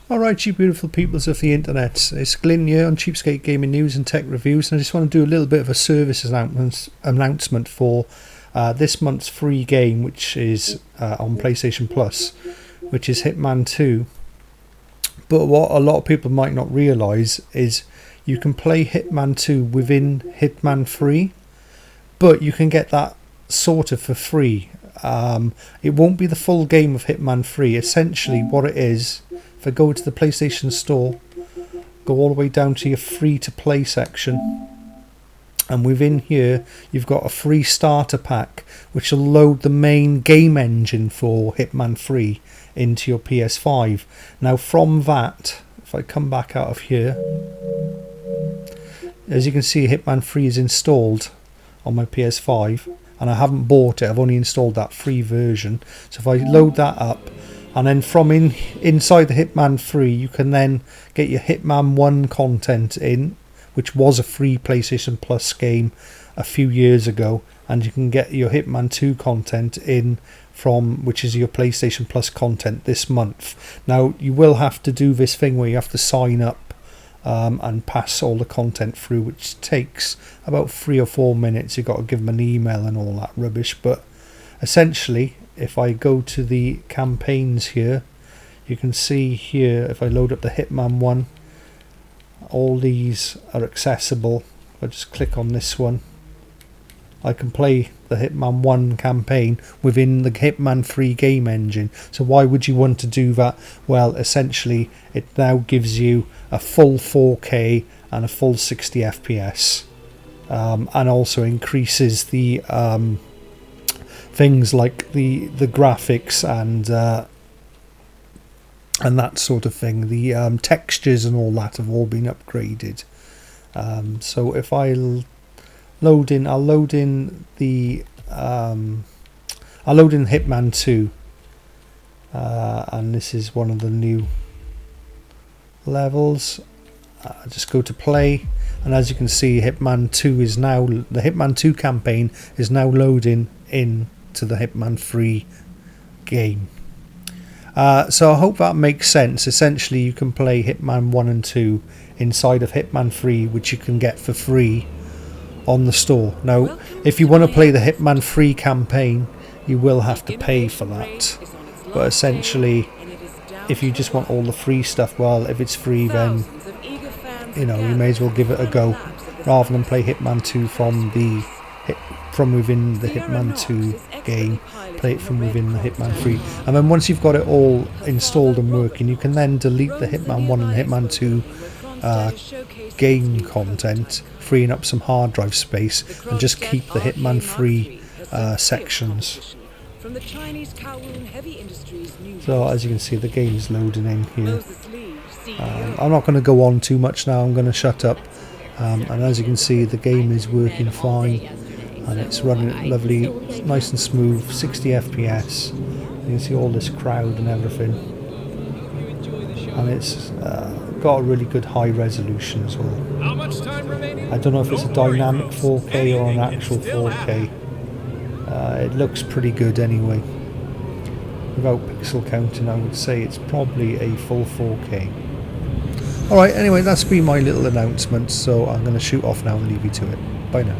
Alright, you beautiful peoples of the internet, it's Glyn here on Cheapskate Gaming News and Tech Reviews, and I just want to do a little bit of a service announcement for this month's free game, which is on PlayStation Plus, which is Hitman 2. But what a lot of people might not realise is you can play Hitman 2 within Hitman 3, but you can get that sort of for free. It won't be the full game of Hitman 3. Essentially what it is, if I go to the PlayStation Store, go all the way down to your free to play section, and within here you've got a free starter pack which will load the main game engine for Hitman 3 into your PS5. Now from that, if I come back out of here, as you can see Hitman 3 is installed on my PS5, and I haven't bought it, I've only installed that free version. So if I load that up, and then from inside the Hitman 3 you can then get your Hitman 1 content in, which was a free PlayStation Plus game a few years ago, and you can get your Hitman 2 content in from, which is your PlayStation Plus content this month. Now you will have to do this thing where you have to sign up and pass all the content through, which takes about 3 or 4 minutes. You've got to give them an email and all that rubbish, but essentially if I go to the campaigns here, you can see here, if I load up the Hitman 1, all these are accessible. If I just click on this one, I can play the Hitman 1 campaign within the Hitman 3 game engine. So why would you want to do that? Well, essentially it now gives you a full 4K and a full 60 FPS, and also increases the things like the graphics and that sort of thing. The textures and all that have all been upgraded. So if I load in, I'll load in Hitman 2, and this is one of the new levels. Just go to play, and as you can see, Hitman 2 is now, the Hitman 2 campaign is now loading in to the Hitman 3 game. So I hope that makes sense. Essentially you can play Hitman 1 and 2 inside of Hitman 3, which you can get for free on the store. Now if you want to play the Hitman 3 campaign, you will have to pay for that, but essentially if you just want all the free stuff, well, if it's free, then you know, you may as well give it a go rather than play Hitman 2 from within the Hitman 2 game. Play it from within the Hitman 3, and then once you've got it all installed and working, you can then delete the Hitman 1 and Hitman 2 game content, freeing up some hard drive space, and just keep the Hitman 3 sections. So as you can see, the game is loading in here. I'm not going to go on too much now, I'm going to shut up, and as you can see the game is working fine, and it's running lovely, nice and smooth, 60 FPS. You can see all this crowd and everything, and it's got a really good high resolution as well. I don't know if it's a dynamic 4K or an actual 4K. It looks pretty good anyway. Without pixel counting, I would say it's probably a full 4K. Alright, anyway, that's been my little announcement, so I'm going to shoot off now and leave you to it. Bye now.